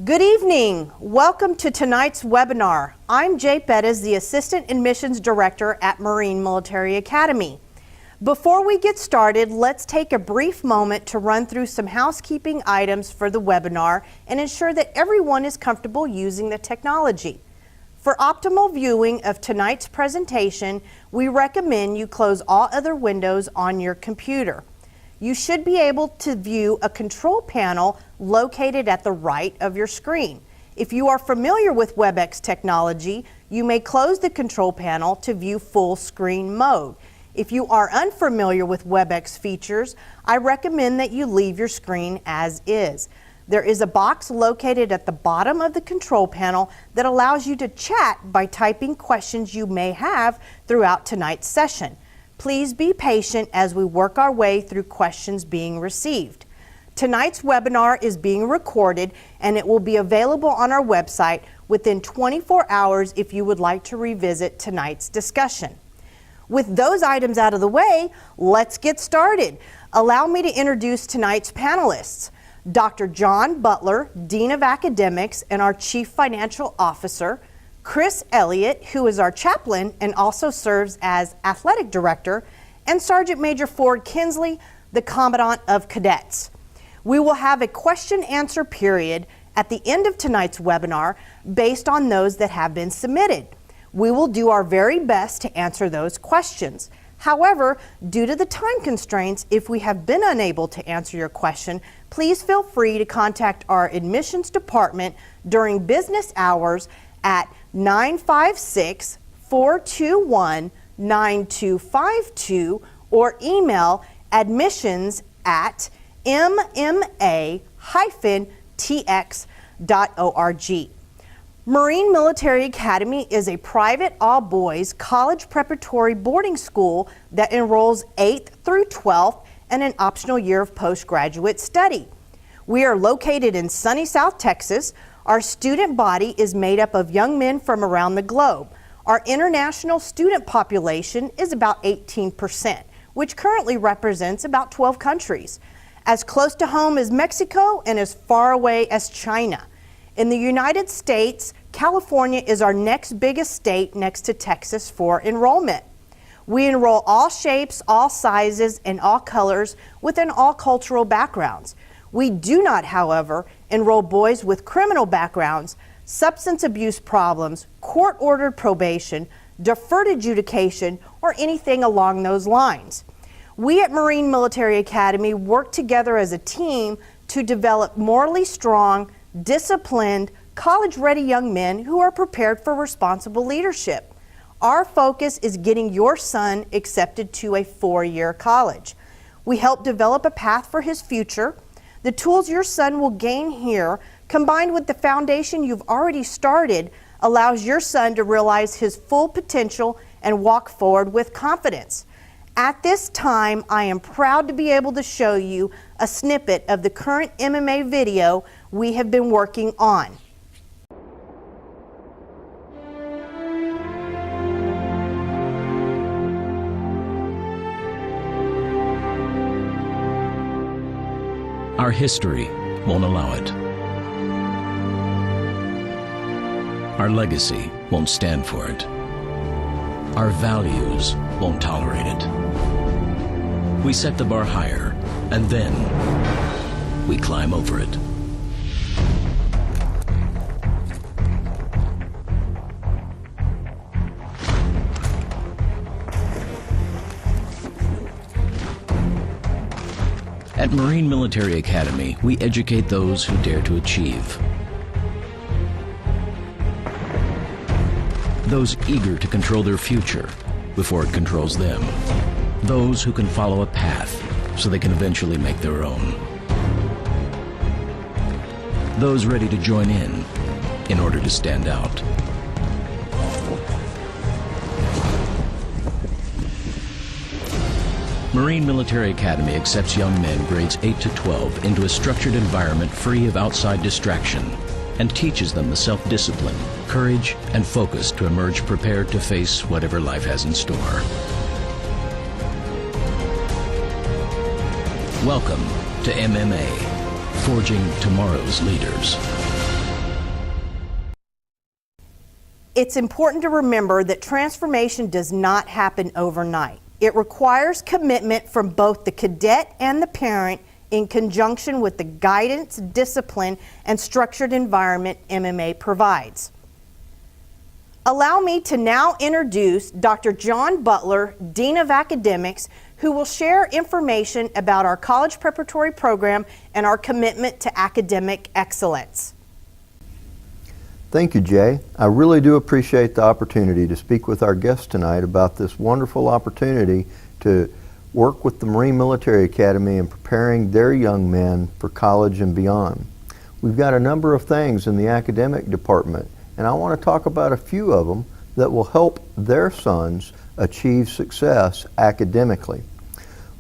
Good evening. Welcome to tonight's webinar. I'm Jay Bettis, the Assistant Admissions Director at Marine Military Academy. Before we get started, let's take a brief moment to run through some housekeeping items for the webinar and ensure that everyone is comfortable using the technology. For optimal viewing of tonight's presentation, we recommend you close all other windows on your computer. You should be able to view a control panel located at the right of your screen. If you are familiar with WebEx technology, you may close the control panel to view full screen mode. If you are unfamiliar with WebEx features, I recommend that you leave your screen as is. There is a box located at the bottom of the control panel that allows you to chat by typing questions you may have throughout tonight's session. Please be patient as we work our way through questions being received. Tonight's webinar is being recorded and it will be available on our website within 24 hours if you would like to revisit tonight's discussion. With those items out of the way, let's get started. Allow me to introduce tonight's panelists. Dr. John Butler, Dean of Academics and our Chief Financial Officer, Chris Elliott, who is our chaplain and also serves as Athletic Director, and Sergeant Major Ford Kinsley, the Commandant of Cadets. We will have a question-answer period at the end of tonight's webinar based on those that have been submitted. We will do our very best to answer those questions. However, due to the time constraints, if we have been unable to answer your question, please feel free to contact our admissions department during business hours at 956-421-9252 or email admissions@mma-tx.org. Marine Military Academy is a private all-boys college preparatory boarding school that enrolls 8th through 12th and an optional year of postgraduate study. We are located in sunny South Texas. Our student body is made up of young men from around the globe. Our international student population is about 18%, which currently represents about 12 countries. As close to home as Mexico and as far away as China. In the United States, California is our next biggest state next to Texas for enrollment. We enroll all shapes, all sizes, and all colors within all cultural backgrounds. We do not, however, enroll boys with criminal backgrounds, substance abuse problems, court-ordered probation, deferred adjudication, or anything along those lines. We at Marine Military Academy work together as a team to develop morally strong, disciplined, college-ready young men who are prepared for responsible leadership. Our focus is getting your son accepted to a 4-year college. We help develop a path for his future. The tools your son will gain here, combined with the foundation you've already started, allows your son to realize his full potential and walk forward with confidence. At this time, I am proud to be able to show you a snippet of the current MMA video we have been working on. Our history won't allow it. Our legacy won't stand for it. Our values won't tolerate it. We set the bar higher, and then we climb over it. At Marine Military Academy, we educate those who dare to achieve. Those eager to control their future before it controls them. Those who can follow a path so they can eventually make their own. Those ready to join in order to stand out. Marine Military Academy accepts young men grades 8 to 12 into a structured environment free of outside distraction and teaches them the self-discipline, courage, and focus to emerge prepared to face whatever life has in store. Welcome to MMA, Forging Tomorrow's Leaders. It's important to remember that transformation does not happen overnight. It requires commitment from both the cadet and the parent in conjunction with the guidance, discipline, and structured environment MMA provides. Allow me to now introduce Dr. John Butler, Dean of Academics, who will share information about our college preparatory program and our commitment to academic excellence. Thank you, Jay. I really do appreciate the opportunity to speak with our guests tonight about this wonderful opportunity to work with the Marine Military Academy in preparing their young men for college and beyond. We've got a number of things in the academic department, and I want to talk about a few of them that will help their sons achieve success academically.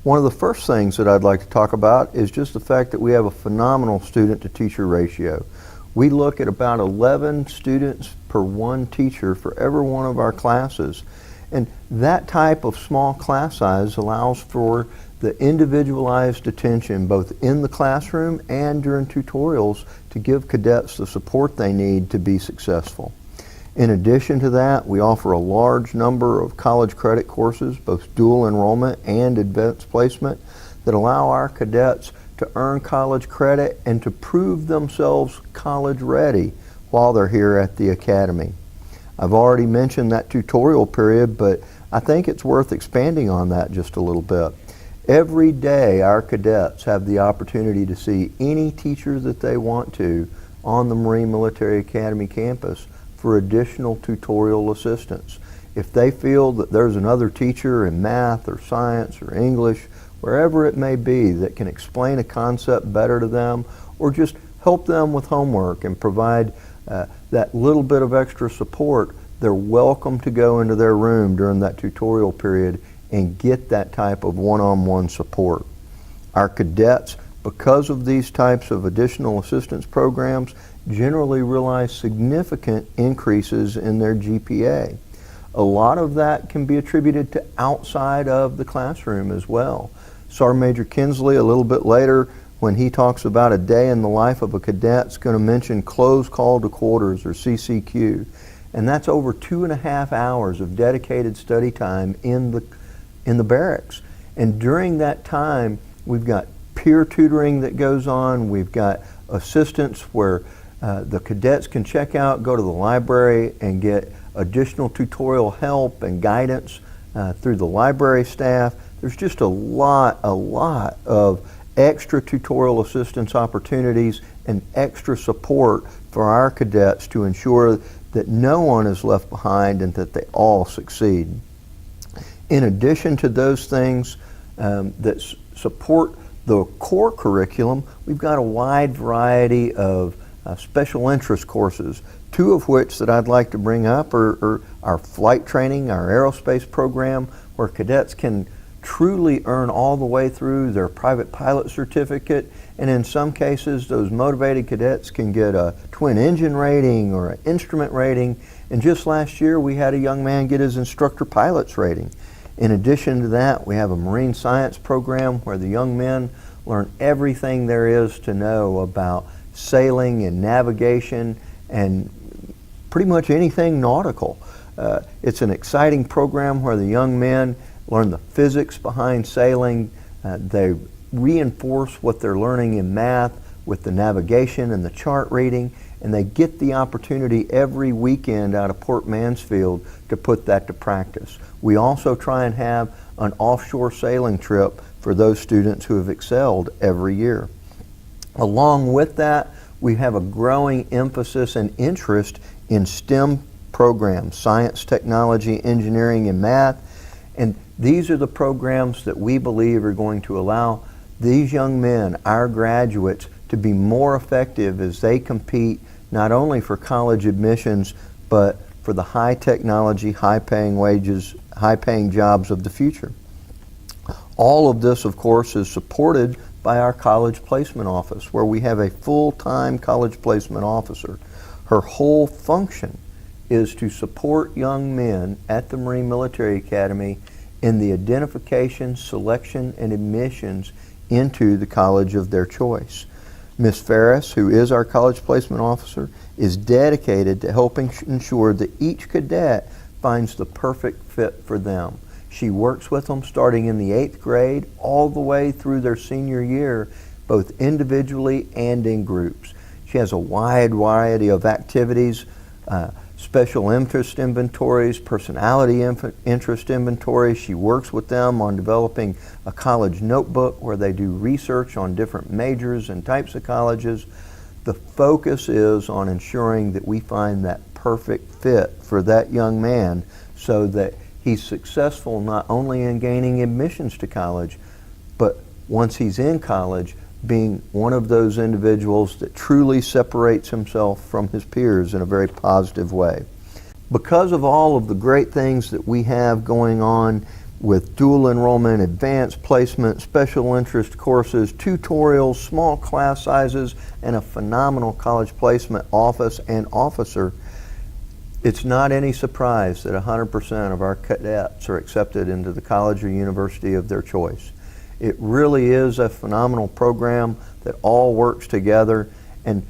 One of the first things that I'd like to talk about is just the fact that we have a phenomenal student-to-teacher ratio. We look at about 11 students per one teacher for every one of our classes. And that type of small class size allows for the individualized attention both in the classroom and during tutorials to give cadets the support they need to be successful. In addition to that, we offer a large number of college credit courses, both dual enrollment and advanced placement, that allow our cadets to earn college credit and to prove themselves college ready while they're here at the Academy. I've already mentioned that tutorial period, but I think it's worth expanding on that just a little bit. Every day our cadets have the opportunity to see any teacher that they want to on the Marine Military Academy campus for additional tutorial assistance. If they feel that there's another teacher in math or science or English, wherever it may be, that can explain a concept better to them or just help them with homework and provide that little bit of extra support, they're welcome to go into their room during that tutorial period and get that type of one-on-one support. Our cadets, because of these types of additional assistance programs, generally realize significant increases in their GPA. A lot of that can be attributed to outside of the classroom as well. Sergeant Major Kinsley, a little bit later, when he talks about a day in the life of a cadet, is going to mention close call to quarters, or CCQ. And that's over 2.5 hours of dedicated study time in the barracks. And during that time, we've got peer tutoring that goes on. We've got assistance where the cadets can check out, go to the library, and get additional tutorial help and guidance through the library staff. There's just a lot of extra tutorial assistance opportunities and extra support for our cadets to ensure that no one is left behind and that they all succeed. In addition to those things that support the core curriculum, we've got a wide variety of special interest courses, two of which that I'd like to bring up are our flight training, our aerospace program, where cadets can truly earn all the way through their private pilot certificate, and in some cases those motivated cadets can get a twin engine rating or an instrument rating, and just last year we had a young man get his instructor pilot's rating. In addition to that, we have a marine science program where the young men learn everything there is to know about sailing and navigation and pretty much anything nautical. It's an exciting program where the young men learn the physics behind sailing. They reinforce what they're learning in math with the navigation and the chart reading, and they get the opportunity every weekend out of Port Mansfield to put that to practice. We also try and have an offshore sailing trip for those students who have excelled every year. Along with that, we have a growing emphasis and interest in STEM programs, science, technology, engineering, and math. And these are the programs that we believe are going to allow these young men, our graduates, to be more effective as they compete not only for college admissions, but for the high technology, high paying wages, high paying jobs of the future. All of this, of course, is supported by our college placement office, where we have a full-time college placement officer. Her whole function is to support young men at the Marine Military Academy in the identification, selection, and admissions into the college of their choice. Ms. Ferris, who is our college placement officer, is dedicated to helping ensure that each cadet finds the perfect fit for them. She works with them starting in the 8th grade all the way through their senior year, both individually and in groups. She has a wide variety of activities, special interest inventories, personality interest inventories. She works with them on developing a college notebook where they do research on different majors and types of colleges. The focus is on ensuring that we find that perfect fit for that young man so that he's successful not only in gaining admissions to college, but once he's in college, being one of those individuals that truly separates himself from his peers in a very positive way. Because of all of the great things that we have going on with dual enrollment, advanced placement, special interest courses, tutorials, small class sizes, and a phenomenal college placement office and officer, it's not any surprise that 100% of our cadets are accepted into the college or university of their choice. It really is a phenomenal program that all works together, and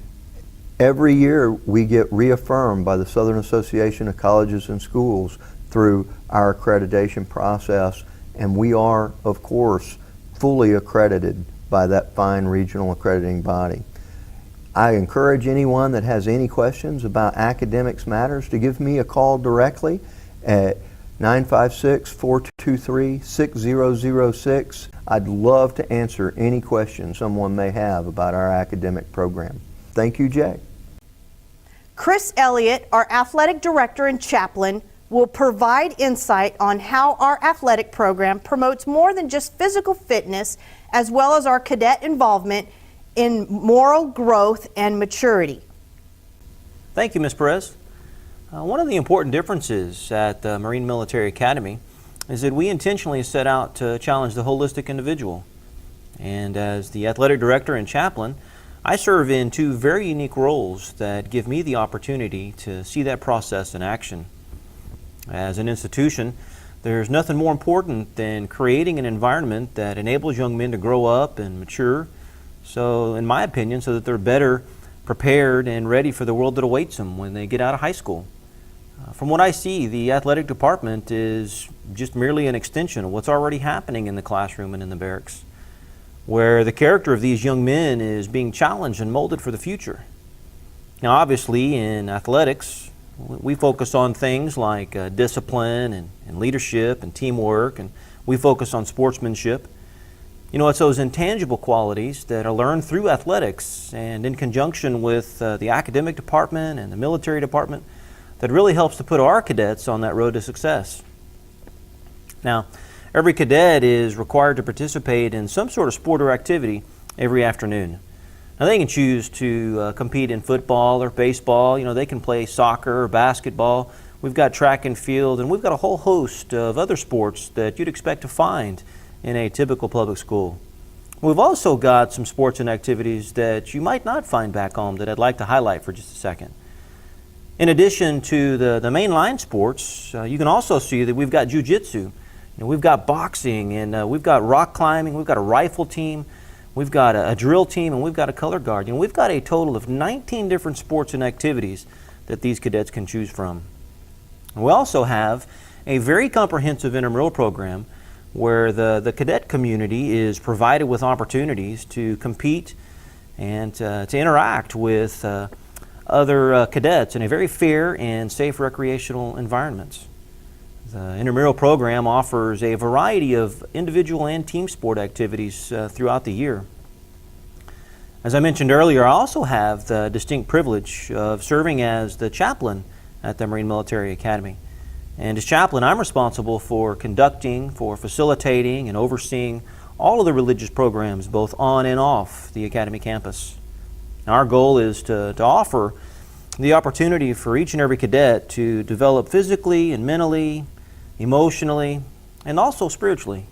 every year we get reaffirmed by the Southern Association of Colleges and Schools through our accreditation process, and we are, of course, fully accredited by that fine regional accrediting body. I encourage anyone that has any questions about academics matters to give me a call directly at 956-423-6006. I'd love to answer any questions someone may have about our academic program. Thank you, Jay. Chris Elliott, our athletic director and chaplain, will provide insight on how our athletic program promotes more than just physical fitness, as well as our cadet involvement in moral growth and maturity. Thank you, Ms. Perez. One of the important differences at the Marine Military Academy is that we intentionally set out to challenge the holistic individual. And as the athletic director and chaplain, I serve in two very unique roles that give me the opportunity to see that process in action. As an institution, there's nothing more important than creating an environment that enables young men to grow up and mature, so in my opinion, so that they're better prepared and ready for the world that awaits them when they get out of high school. From what I see, the athletic department is just merely an extension of what's already happening in the classroom and in the barracks, where the character of these young men is being challenged and molded for the future. Now, obviously, in athletics, we focus on things like discipline and leadership and teamwork, and we focus on sportsmanship. You know, it's those intangible qualities that are learned through athletics and in conjunction with the academic department and the military department that really helps to put our cadets on that road to success. Now, every cadet is required to participate in some sort of sport or activity every afternoon. Now, they can choose to compete in football or baseball. You know, they can play soccer or basketball. We've got track and field, and we've got a whole host of other sports that you'd expect to find in a typical public school. We've also got some sports and activities that you might not find back home that I'd like to highlight for just a second. In addition to the mainline sports, you can also see that we've got jiu-jitsu. You know, we've got boxing, and we've got rock climbing, we've got a rifle team, we've got a drill team, and we've got a color guard. You know, we've got a total of 19 different sports and activities that these cadets can choose from. And we also have a very comprehensive intramural program where the cadet community is provided with opportunities to compete and to interact with other cadets in a very fair and safe recreational environment. The intramural program offers a variety of individual and team sport activities throughout the year. As I mentioned earlier, I also have the distinct privilege of serving as the chaplain at the Marine Military Academy. And as chaplain, I'm responsible for conducting, for facilitating, and overseeing all of the religious programs both on and off the Academy campus. Our goal is to offer the opportunity for each and every cadet to develop physically and mentally, emotionally, and also spiritually.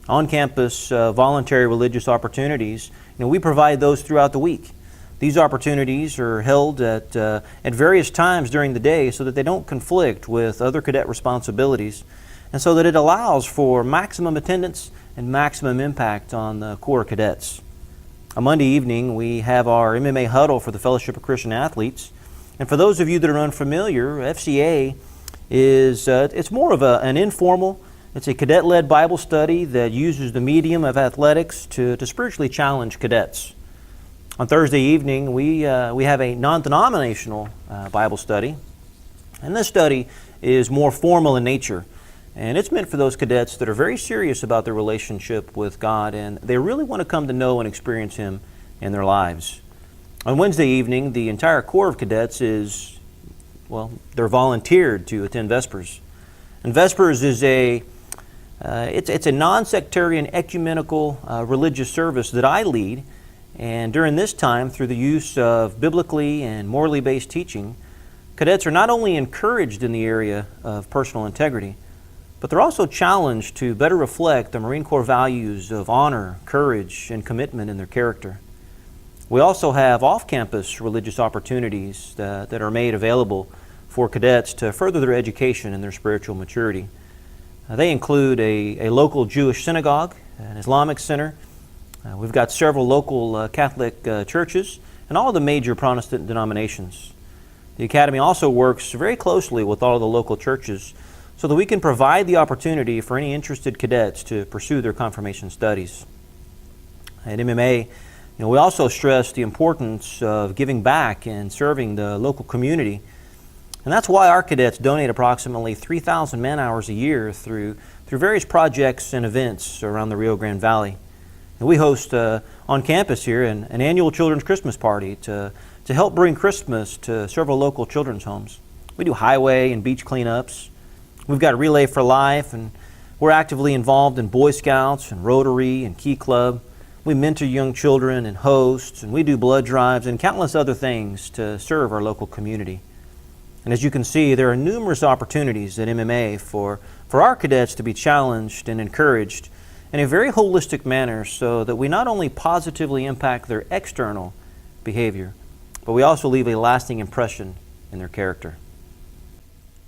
On-campus voluntary religious opportunities, we provide those throughout the week. These opportunities are held at various times during the day so that they don't conflict with other cadet responsibilities, and so that it allows for maximum attendance and maximum impact on the Corps cadets. On Monday evening, we have our MMA huddle for the Fellowship of Christian Athletes. And for those of you that are unfamiliar, FCA is it's more of an informal, it's a cadet-led Bible study that uses the medium of athletics to spiritually challenge cadets. On Thursday evening, we have a non-denominational Bible study. And this study is more formal in nature. And it's meant for those cadets that are very serious about their relationship with God and they really want to come to know and experience Him in their lives. On Wednesday evening, the entire Corps of Cadets they're volunteered to attend Vespers. And Vespers is it's a non-sectarian ecumenical religious service that I lead. And during this time, through the use of biblically and morally based teaching, cadets are not only encouraged in the area of personal integrity, but they're also challenged to better reflect the Marine Corps values of honor, courage, and commitment in their character. We also have off-campus religious opportunities that are made available for cadets to further their education and their spiritual maturity. They include a local Jewish synagogue, an Islamic center. We've got several local Catholic churches and all of the major Protestant denominations. The Academy also works very closely with all of the local churches so that we can provide the opportunity for any interested cadets to pursue their confirmation studies. At MMA, we also stress the importance of giving back and serving the local community. And that's why our cadets donate approximately 3,000 man-hours a year through various projects and events around the Rio Grande Valley. And we host on campus here an annual children's Christmas party to help bring Christmas to several local children's homes. We do highway and beach cleanups. We've got Relay for Life, and we're actively involved in Boy Scouts and Rotary and Key Club. We mentor young children and hosts, and we do blood drives and countless other things to serve our local community. And as you can see, there are numerous opportunities at MMA for our cadets to be challenged and encouraged in a very holistic manner so that we not only positively impact their external behavior, but we also leave a lasting impression in their character.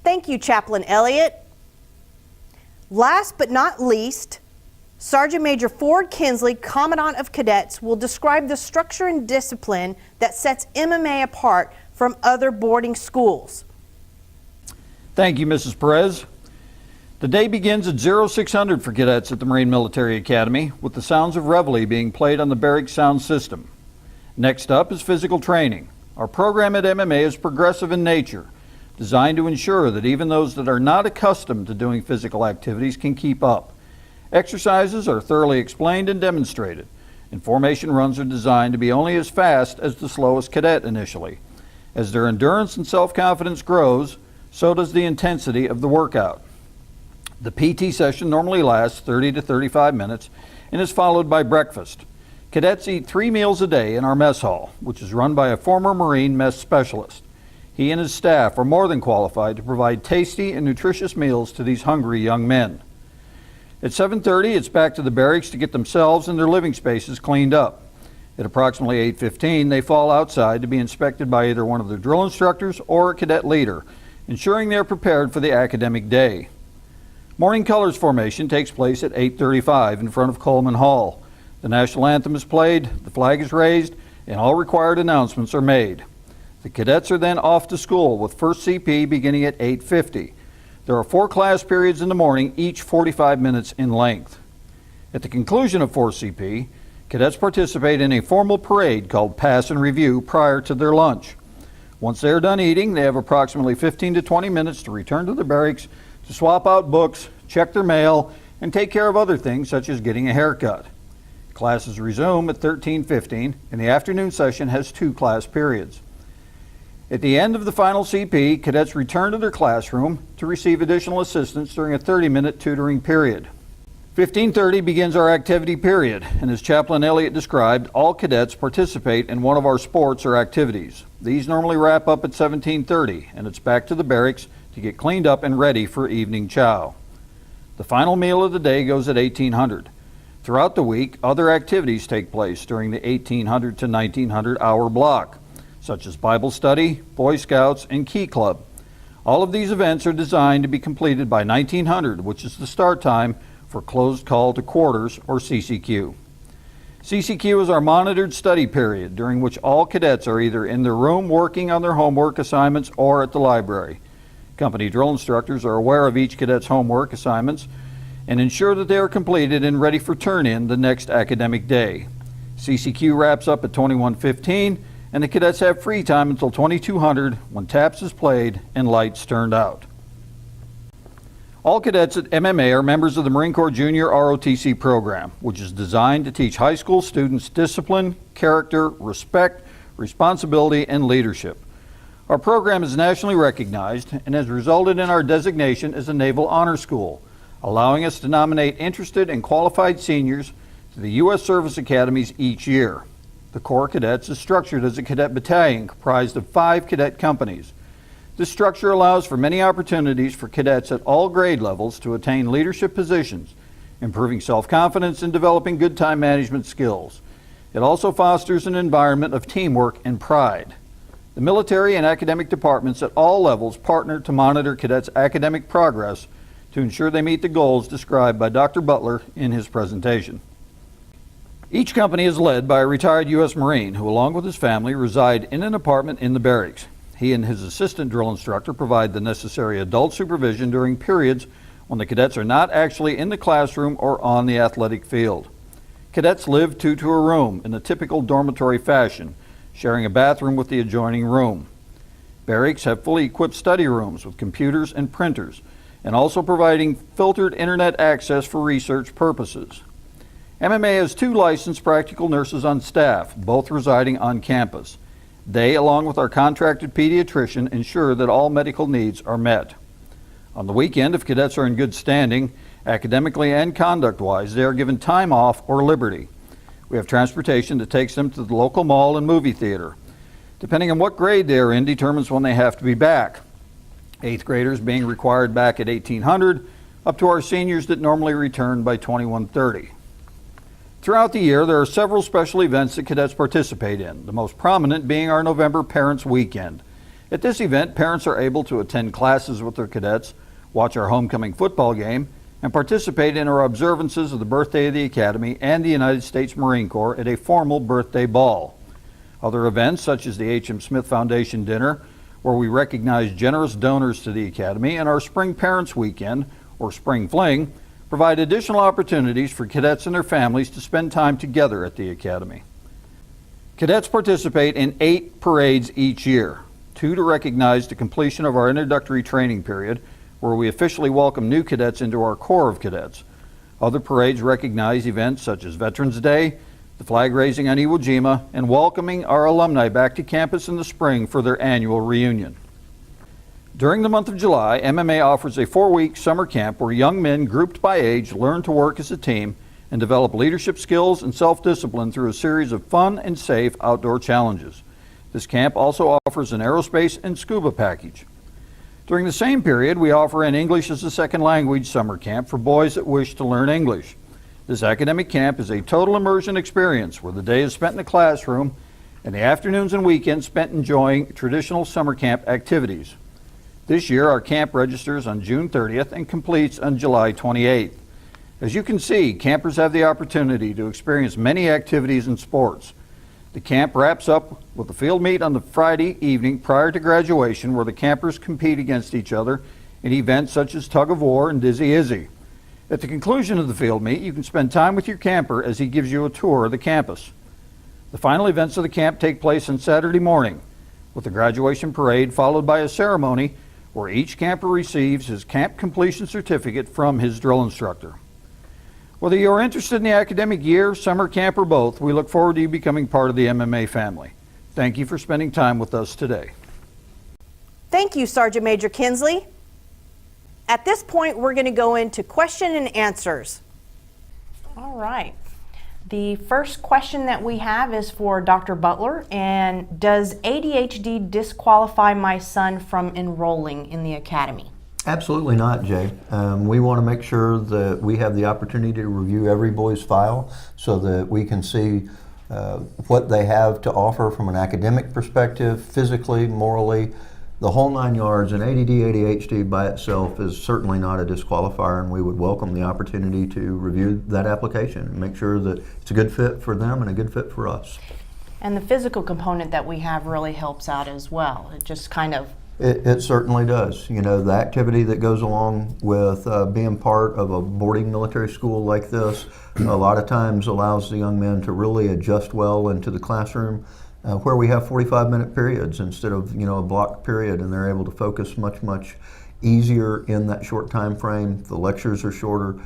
Thank you, Chaplain Elliott. Last but not least, Sergeant Major Ford Kinsley, Commandant of Cadets, will describe the structure and discipline that sets MMA apart from other boarding schools. Thank you, Mrs. Perez. The day begins at 0600 for cadets at the Marine Military Academy, with the sounds of reveille being played on the barracks sound system. Next up is physical training. Our program at MMA is progressive in nature, designed to ensure that even those that are not accustomed to doing physical activities can keep up. Exercises are thoroughly explained and demonstrated, and formation runs are designed to be only as fast as the slowest cadet initially. As their endurance and self-confidence grows, so does the intensity of the workout. The PT session normally lasts 30 to 35 minutes and is followed by breakfast. Cadets eat 3 meals a day in our mess hall, which is run by a former Marine mess specialist. He and his staff are more than qualified to provide tasty and nutritious meals to these hungry young men. At 7:30, it's back to the barracks to get themselves and their living spaces cleaned up. At approximately 8:15, they fall outside to be inspected by either one of their drill instructors or a cadet leader, ensuring they are prepared for the academic day. Morning colors formation takes place at 8:35 in front of Coleman Hall. The national anthem is played, the flag is raised, and all required announcements are made. The cadets are then off to school with first CP beginning at 8:50. There are 4 class periods in the morning, each 45 minutes in length. At the conclusion of 4 CP, cadets participate in a formal parade called Pass and Review prior to their lunch. Once they are done eating, they have approximately 15 to 20 minutes to return to the barracks to swap out books, check their mail, and take care of other things such as getting a haircut. Classes resume at 13:15, and the afternoon session has 2 class periods. At the end of the final CP, cadets return to their classroom to receive additional assistance during a 30-minute tutoring period. 15:30 begins our activity period, and as Chaplain Elliott described, all cadets participate in one of our sports or activities. These normally wrap up at 17:30, and it's back to the barracks to get cleaned up and ready for evening chow. The final meal of the day goes at 1800. Throughout the week, other activities take place during the 1800 to 1900 hour block, such as Bible study, Boy Scouts, and Key Club. All of these events are designed to be completed by 1900, which is the start time for closed call to quarters or CCQ. CCQ is our monitored study period during which all cadets are either in their room working on their homework assignments or at the library. Company drill instructors are aware of each cadet's homework assignments and ensure that they are completed and ready for turn-in the next academic day. CCQ wraps up at 21:15 and the cadets have free time until 2200 when taps is played and lights turned out. All cadets at MMA are members of the Marine Corps Junior ROTC program, which is designed to teach high school students discipline, character, respect, responsibility, and leadership. Our program is nationally recognized and has resulted in our designation as a Naval Honor School, allowing us to nominate interested and qualified seniors to the U.S. Service Academies each year. The Corps Cadets is structured as a cadet battalion comprised of 5 cadet companies. This structure allows for many opportunities for cadets at all grade levels to attain leadership positions, improving self-confidence and developing good time management skills. It also fosters an environment of teamwork and pride. The military and academic departments at all levels partner to monitor cadets' academic progress to ensure they meet the goals described by Dr. Butler in his presentation. Each company is led by a retired U.S. Marine who, along with his family, reside in an apartment in the barracks. He and his assistant drill instructor provide the necessary adult supervision during periods when the cadets are not actually in the classroom or on the athletic field. Cadets live 2 to a room in a typical dormitory fashion, sharing a bathroom with the adjoining room. Barracks have fully equipped study rooms with computers and printers, and also providing filtered internet access for research purposes. MMA has 2 licensed practical nurses on staff, both residing on campus. They, along with our contracted pediatrician, ensure that all medical needs are met. On the weekend, if cadets are in good standing, academically and conduct-wise, they are given time off or liberty. We have transportation that takes them to the local mall and movie theater. Depending on what grade they are in determines when they have to be back. 8th graders being required back at 1800, up to our seniors that normally return by 2130. Throughout the year, there are several special events that cadets participate in, the most prominent being our November Parents Weekend. At this event, parents are able to attend classes with their cadets, watch our homecoming football game, and participate in our observances of the birthday of the Academy and the United States Marine Corps at a formal birthday ball. Other events, such as the H.M. Smith Foundation Dinner, where we recognize generous donors to the Academy, and our Spring Parents Weekend, or Spring Fling, provide additional opportunities for cadets and their families to spend time together at the Academy. Cadets participate in 8 parades each year, 2 to recognize the completion of our introductory training period, where we officially welcome new cadets into our Corps of Cadets. Other parades recognize events such as Veterans Day, the flag raising on Iwo Jima, and welcoming our alumni back to campus in the spring for their annual reunion. During the month of July, MMA offers a 4-week summer camp where young men grouped by age learn to work as a team and develop leadership skills and self-discipline through a series of fun and safe outdoor challenges. This camp also offers an aerospace and scuba package. During the same period, we offer an English as a Second Language summer camp for boys that wish to learn English. This academic camp is a total immersion experience where the day is spent in the classroom and the afternoons and weekends spent enjoying traditional summer camp activities. This year, our camp registers on June 30th and completes on July 28th. As you can see, campers have the opportunity to experience many activities and sports. The camp wraps up with a field meet on the Friday evening prior to graduation, where the campers compete against each other in events such as tug of war and Dizzy Izzy. At the conclusion of the field meet, you can spend time with your camper as he gives you a tour of the campus. The final events of the camp take place on Saturday morning, with the graduation parade followed by a ceremony where each camper receives his camp completion certificate from his drill instructor. Whether you're interested in the academic year, summer camp, or both, we look forward to you becoming part of the MMA family. Thank you for spending time with us today. Thank you, Sergeant Major Kinsley. At this point, we're going to go into question and answers. All right. The first question that we have is for Dr. Butler, and does ADHD disqualify my son from enrolling in the Academy? Absolutely not, Jay. We want to make sure that we have the opportunity to review every boy's file so that we can see what they have to offer from an academic perspective, physically, morally, the whole 9 yards. And ADD, ADHD by itself is certainly not a disqualifier, and we would welcome the opportunity to review that application and make sure that it's a good fit for them and a good fit for us. And the physical component that we have really helps out as well. It just kind of It certainly does. You know, the activity that goes along with being part of a boarding military school like this a lot of times allows the young men to really adjust well into the classroom, where we have 45-minute periods instead of, you know, a block period, and they're able to focus much easier in that short time frame. The lectures are shorter.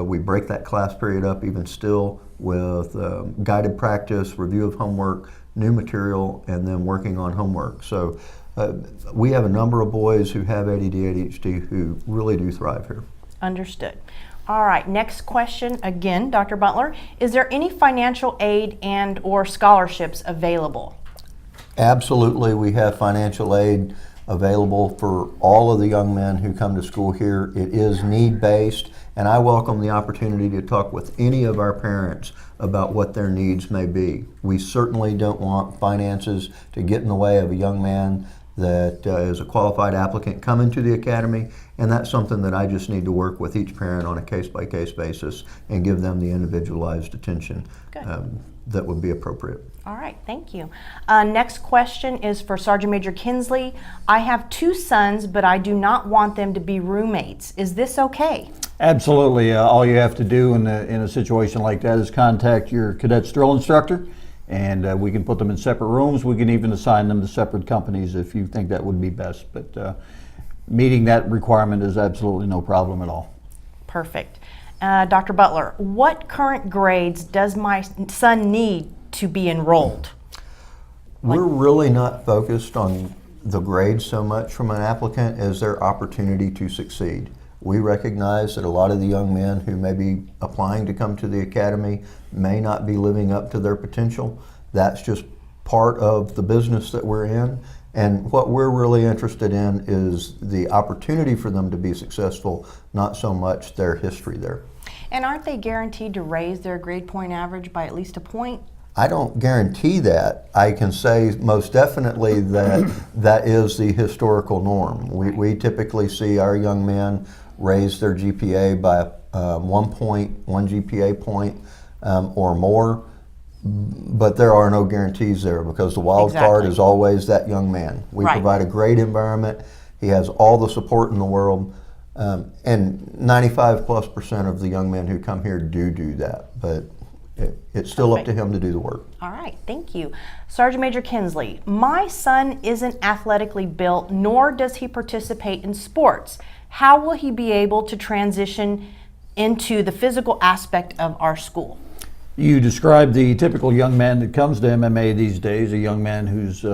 We break that class period up even still with guided practice, review of homework, new material, and then working on homework. So we have a number of boys who have ADD, ADHD who really do thrive here. understood. All right, next question again, Dr. Butler. Is there any financial aid and or scholarships available? Absolutely, we have financial aid available for all of the young men who come to school here. It is need-based, and I welcome the opportunity to talk with any of our parents about what their needs may be. We certainly don't want finances to get in the way of a young man that is a qualified applicant coming to the academy, and that's something that I just need to work with each parent on a case-by-case basis and give them the individualized attention that would be appropriate. All right, thank you. Next question is for Sergeant Major Kinsley. I have 2 sons, but I do not want them to be roommates. Is this okay? Absolutely. All you have to do in a situation like that is contact your cadets drill instructor, and we can put them in separate rooms. We can even assign them to separate companies if you think that would be best. But meeting that requirement is absolutely no problem at all. Perfect. Dr. Butler, what current grades does my son need to be enrolled? We're really not focused on the grades so much from an applicant as their opportunity to succeed. We recognize that a lot of the young men who may be applying to come to the academy may not be living up to their potential. That's just part of the business that we're in. And what we're really interested in is the opportunity for them to be successful, not so much their history there. And aren't they guaranteed to raise their grade point average by at least a point? I don't guarantee that. I can say most definitely that that is the historical norm. We typically see our young men raise their GPA by 1 point, 1 GPA point or more, but there are no guarantees there because the wild card is always that young man. We provide a great environment. He has all the support in the world, and 95+% of the young men who come here do that, but it's still up to him to do the work. All right, thank you. Sergeant Major Kinsley, my son isn't athletically built, nor does he participate in sports. How will he be able to transition into the physical aspect of our school? You described the typical young man that comes to MMA these days, a young man whose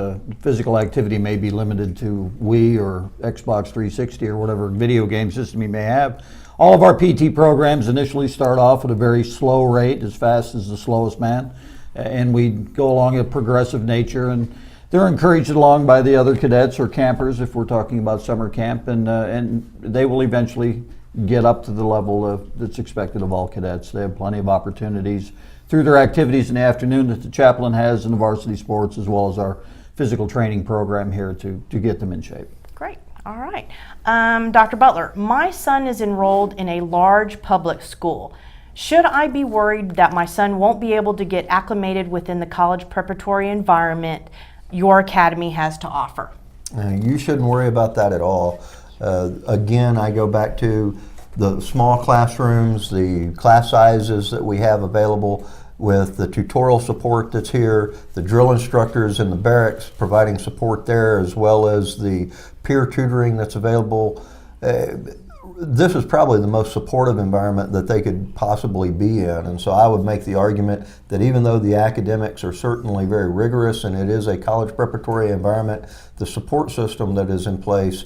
physical activity may be limited to Wii or Xbox 360 or whatever video game system he may have. All of our PT programs initially start off at a very slow rate, as fast as the slowest man, and we go along a progressive nature, and they're encouraged along by the other cadets or campers if we're talking about summer camp, and they will eventually get up to the level that's expected of all cadets. They have plenty of opportunities through their activities in the afternoon that the chaplain has in the varsity sports, as well as our physical training program here to get them in shape. Great. All right. Dr. Butler, my son is enrolled in a large public school. Should I be worried that my son won't be able to get acclimated within the college preparatory environment your academy has to offer? You shouldn't worry about that at all. Again, I go back to the small classrooms, the class sizes that we have available with the tutorial support that's here, the drill instructors in the barracks providing support there, as well as the peer tutoring that's available. This is probably the most supportive environment that they could possibly be in. And so I would make the argument that even though the academics are certainly very rigorous and it is a college preparatory environment, the support system that is in place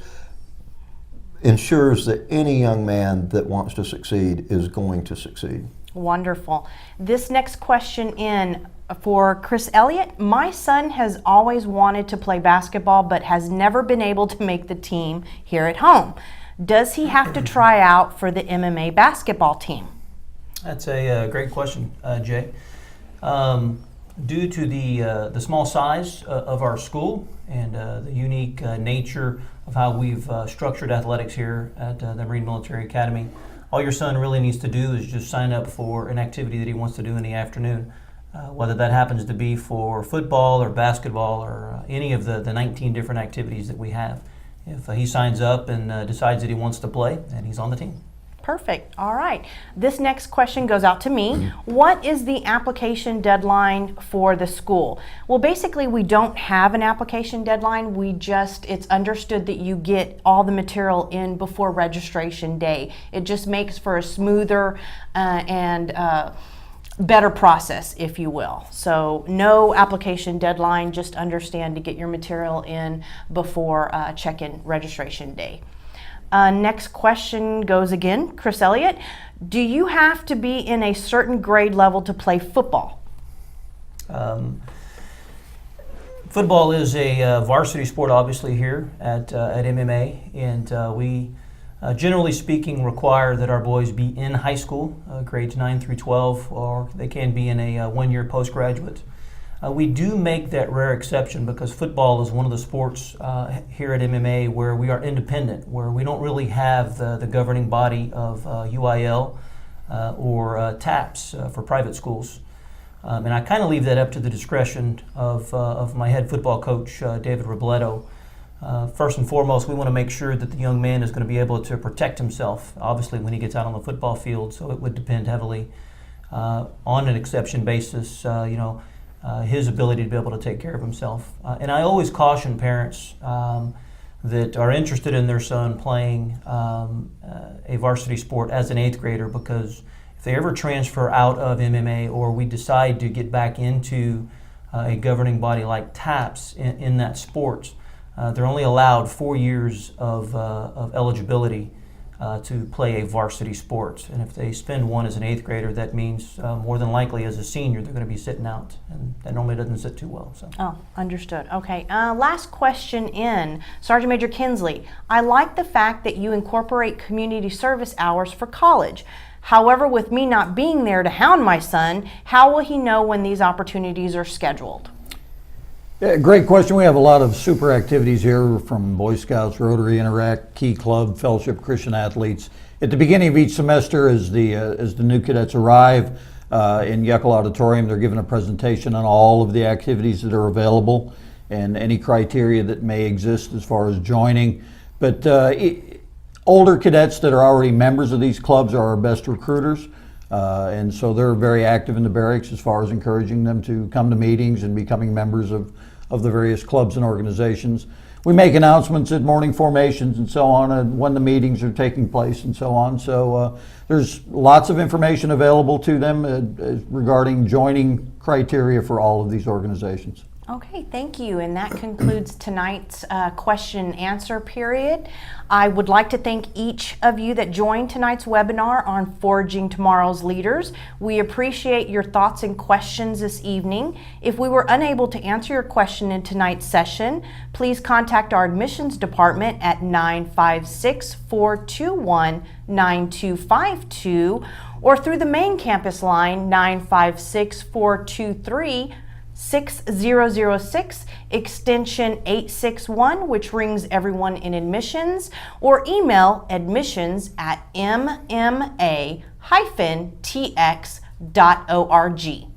ensures that any young man that wants to succeed is going to succeed. Wonderful. This next question in for Chris Elliott. My son has always wanted to play basketball but has never been able to make the team here at home. Does he have to try out for the MMA basketball team? That's a great question, Jay. due to the small size of our school and the unique nature of how we've structured athletics here at the Marine Military Academy, all your son really needs to do is just sign up for an activity that he wants to do in the afternoon, whether that happens to be for football or basketball or any of the 19 different activities that we have. If he signs up and decides that he wants to play, then he's on the team. Perfect. All right. This next question goes out to me. What is the application deadline for the school? Well, basically, we don't have an application deadline. It's understood that you get all the material in before registration day. It just makes for a smoother and better process, if you will. So no application deadline, just understand to get your material in before check-in registration day. Next question goes again, Chris Elliott. Do you have to be in a certain grade level to play football? Football is a varsity sport, obviously, here at MMA, and we, generally speaking, require that our boys be in high school, grades 9 through 12, or they can be in a one-year postgraduate. We do make that rare exception because football is one of the sports here at MMA where we are independent, where we don't really have the governing body of UIL or TAPS for private schools. And I kind of leave that up to the discretion of my head football coach, David Robledo. First and foremost, we want to make sure that the young man is going to be able to protect himself, obviously, when he gets out on the football field, so it would depend heavily on an exception basis, his ability to be able to take care of himself. And I always caution parents that are interested in their son playing a varsity sport as an 8th grader, because if they ever transfer out of MMA or we decide to get back into a governing body like TAPS in that sport, they're only allowed 4 years of eligibility to play a varsity sport. And if they spend one as an 8th grader, that means more than likely as a senior they're going to be sitting out, and that normally doesn't sit too well. So. Oh, understood. Okay, last question in. Sergeant Major Kinsley, I like the fact that you incorporate community service hours for college. However, with me not being there to hound my son, how will he know when these opportunities are scheduled? Yeah, great question. We have a lot of super activities here, from Boy Scouts, Rotary Interact, Key Club, Fellowship Christian Athletes. At the beginning of each semester, as the new cadets arrive in Yeckel Auditorium, they're given a presentation on all of the activities that are available and any criteria that may exist as far as joining. But older cadets that are already members of these clubs are our best recruiters. And so they're very active in the barracks as far as encouraging them to come to meetings and becoming members of the various clubs and organizations. We make announcements at morning formations and so on, and when the meetings are taking place and so on. So there's lots of information available to them regarding joining criteria for all of these organizations. Okay, thank you. And that concludes tonight's question and answer period. I would like to thank each of you that joined tonight's webinar on Forging Tomorrow's Leaders. We appreciate your thoughts and questions this evening. If we were unable to answer your question in tonight's session, please contact our admissions department at 956-421-9252 or through the main campus line 956-423-6006, extension 861, which rings everyone in admissions, or email admissions@mma-tx.org.